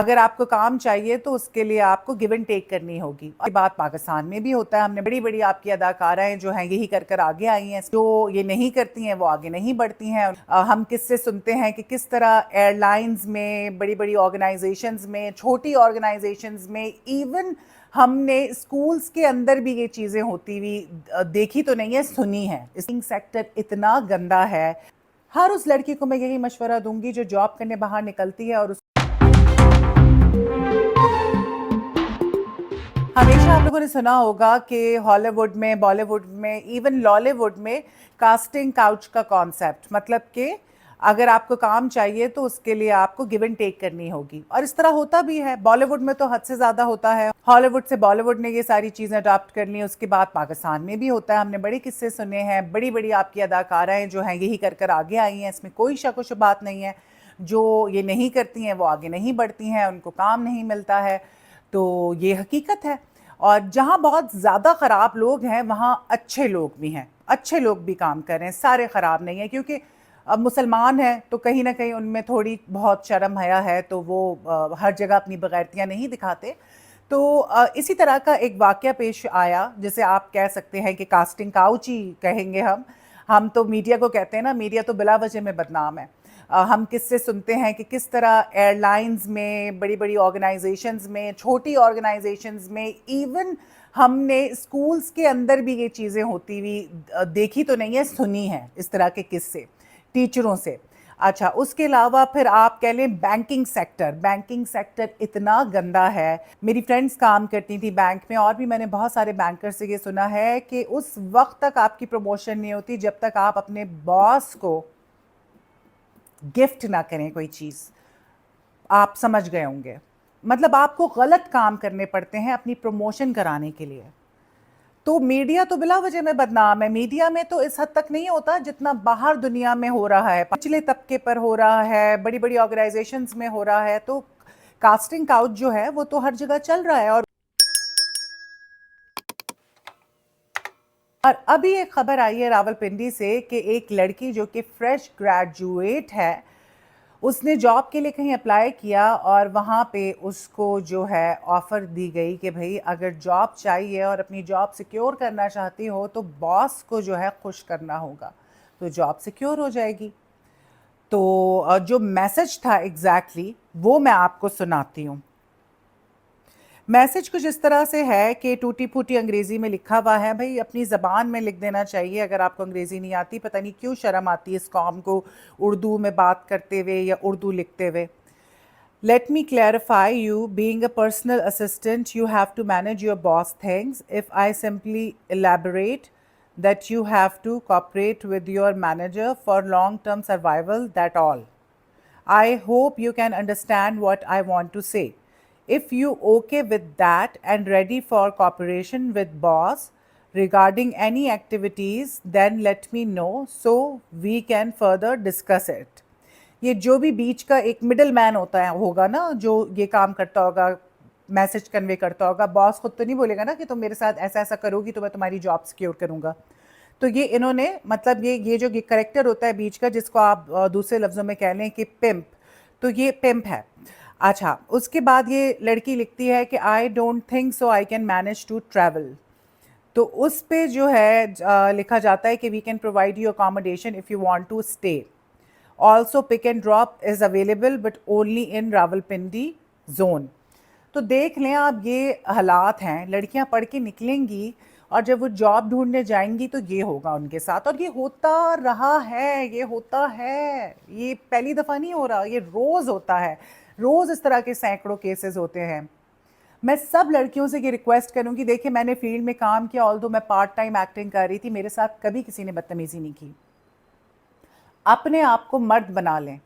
اگر آپ کو کام چاہیے تو اس کے لیے آپ کو گیو اینڈ ٹیک کرنی ہوگی. اور یہ بات پاکستان میں بھی ہوتا ہے. ہم نے بڑی بڑی آپ کی اداکارائیں جو ہیں یہی کر آگے آئی ہیں. جو یہ نہیں کرتی ہیں وہ آگے نہیں بڑھتی ہیں. ہم کس سے سنتے ہیں کہ کس طرح ایئر لائنز میں, بڑی بڑی آرگنائزیشنز میں, چھوٹی آرگنائزیشنز میں, ایون ہم نے اسکولز کے اندر بھی یہ چیزیں ہوتی ہوئی دیکھی تو نہیں ہے, سنی ہے. اسٹنگ سیکٹر اتنا گندا ہے. ہر اس لڑکی کو میں یہی مشورہ دوں گی جو جاب کرنے باہر نکلتی ہے اور ہمیشہ آپ لوگوں نے سنا ہوگا کہ ہالی ووڈ میں, بالی ووڈ میں, ایون لالی ووڈ میں کاسٹنگ کاؤچ کا کانسیپٹ, مطلب کہ اگر آپ کو کام چاہیے تو اس کے لیے آپ کو گیو اینڈ ٹیک کرنی ہوگی. اور اس طرح ہوتا بھی ہے. بالی ووڈ میں تو حد سے زیادہ ہوتا ہے. ہالی ووڈ سے بالی ووڈ نے یہ ساری چیزیں اڈاپٹ کر لی. اس کے بعد پاکستان میں بھی ہوتا ہے. ہم نے بڑے قصے سنے ہیں. بڑی بڑی آپ کی اداکارائیں جو ہیں یہی کر آگے آئی ہیں. اس میں کوئی شک و شبہات نہیں ہے. جو یہ نہیں کرتی ہیں وہ آگے نہیں بڑھتی ہیں, ان کو کام نہیں ملتا ہے. تو یہ حقیقت ہے. اور جہاں بہت زیادہ خراب لوگ ہیں وہاں اچھے لوگ بھی ہیں. اچھے لوگ بھی کام کر رہے ہیں. سارے خراب نہیں ہیں, کیونکہ اب مسلمان ہیں تو کہیں نہ کہیں ان میں تھوڑی بہت شرم حیا ہے, تو وہ ہر جگہ اپنی بغیرتیاں نہیں دکھاتے. تو اسی طرح کا ایک واقعہ پیش آیا, جسے آپ کہہ سکتے ہیں کہ کاسٹنگ کاؤچ ہی کہیں گے ہم تو میڈیا کو کہتے ہیں نا. میڈیا تو بلا وجہ میں بدنام ہے. ہم کس سے سنتے ہیں کہ کس طرح ایئر لائنز میں, بڑی بڑی آرگنائزیشنز میں, چھوٹی آرگنائزیشنز میں, ایون ہم نے اسکولز کے اندر بھی یہ چیزیں ہوتی ہوئی دیکھی تو نہیں ہے, سنی ہے اس طرح کے قصے ٹیچروں سے. اچھا, اس کے علاوہ پھر آپ کہہ لیں بینکنگ سیکٹر اتنا گندا ہے. میری فرینڈز کام کرتی تھی بینک میں, اور بھی میں نے بہت سارے بینکر سے یہ سنا ہے کہ اس وقت تک آپ کی پروموشن نہیں ہوتی جب تک آپ اپنے باس کو گفٹ نہ کریں کوئی چیز. آپ سمجھ گئے ہوں گے. مطلب آپ کو غلط کام کرنے پڑتے ہیں اپنی پروموشن کرانے کے لیے. تو میڈیا تو بلا وجہ میں بدنام ہے. میڈیا میں تو اس حد تک نہیں ہوتا جتنا باہر دنیا میں ہو رہا ہے, پچھلے طبقے پر ہو رہا ہے, بڑی بڑی آرگنائزیشنز میں ہو رہا ہے. تو کاسٹنگ کاؤچ جو ہے وہ تو ہر جگہ چل رہا ہے. اور ابھی ایک خبر آئی ہے راولپنڈی سے کہ ایک لڑکی جو کہ فریش گریجویٹ ہے, اس نے جاب کے لیے کہیں اپلائی کیا اور وہاں پہ اس کو جو ہے آفر دی گئی کہ بھئی اگر جاب چاہیے اور اپنی جاب سیکیور کرنا چاہتی ہو تو باس کو جو ہے خوش کرنا ہوگا, تو جاب سیکیور ہو جائے گی. تو جو میسج تھا ایگزیکٹلی وہ میں آپ کو سناتی ہوں. میسج کچھ اس طرح سے ہے کہ ٹوٹی پھوٹی انگریزی میں لکھا ہوا ہے. بھئی اپنی زبان میں لکھ دینا چاہیے اگر آپ کو انگریزی نہیں آتی. پتہ نہیں کیوں شرم آتی ہے اس قوم کو اردو میں بات کرتے ہوئے یا اردو لکھتے ہوئے. Let me clarify you, being a personal assistant, you have to manage your boss things. If I simply elaborate that you have to cooperate with your manager for long-term survival, that all. I hope you can understand what I want to say. If you okay with that and ready for cooperation with boss regarding any activities, then let me know so we can further discuss it. یہ جو بھی بیچ کا ایک middle man ہوگا نا, جو یہ کام کرتا ہوگا, میسج کنوے کرتا ہوگا. باس خود تو نہیں بولے گا نا کہ تم میرے ساتھ ایسا ایسا کرو گی تو میں تمہاری جاب سیکیور کروں گا. تو یہ انہوں نے مطلب یہ جو کریکٹر ہوتا ہے بیچ کا, جس کو آپ دوسرے لفظوں میں کہہ لیں کہ پمپ, تو یہ پمپ ہے. اچھا, اس کے بعد یہ لڑکی لکھتی ہے کہ I don't think so I can manage to travel. تو اس پہ جو ہے لکھا جاتا ہے کہ we can provide you accommodation if you want to stay. Also pick and drop is available but only in Rawalpindi zone. تو دیکھ لیں آپ, یہ حالات ہیں. لڑکیاں پڑھ کے نکلیں گی اور جب وہ جاب ڈھونڈنے جائیں گی تو یہ ہوگا ان کے ساتھ. اور یہ ہوتا رہا ہے, یہ ہوتا ہے, یہ پہلی دفعہ نہیں ہو رہا, یہ روز ہوتا ہے. روز اس طرح کے سینکڑوں کیسز ہوتے ہیں. میں سب لڑکیوں سے یہ ریکویسٹ کروں گی, دیکھیں میں نے فیلڈ میں کام کیا, آلدو میں پارٹ ٹائم ایکٹنگ کر رہی تھی, میرے ساتھ کبھی کسی نے بدتمیزی نہیں کی. اپنے آپ کو مرد بنا لیں.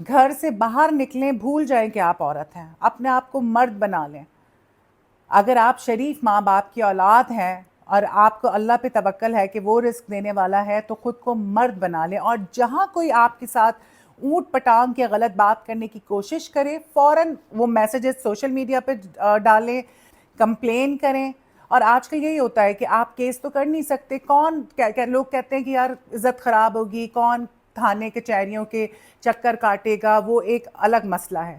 گھر سے باہر نکلیں, بھول جائیں کہ آپ عورت ہیں, اپنے آپ کو مرد بنا لیں. اگر آپ شریف ماں باپ کی اولاد ہیں اور آپ کو اللہ پہ توکل ہے کہ وہ رزق دینے والا ہے, تو خود کو مرد بنا لیں. اور جہاں کوئی آپ کے ساتھ اونٹ پٹانگ کے غلط بات کرنے کی کوشش کرے, فوراً وہ میسیجز سوشل میڈیا پہ ڈالیں, کمپلین کریں. اور آج کل یہی ہوتا ہے کہ آپ کیس تو کر نہیں سکتے. کون لوگ کہتے ہیں کہ یار عزت خراب ہوگی, کون تھانے کچہریوں کے چکر کاٹے گا, وہ ایک الگ مسئلہ ہے.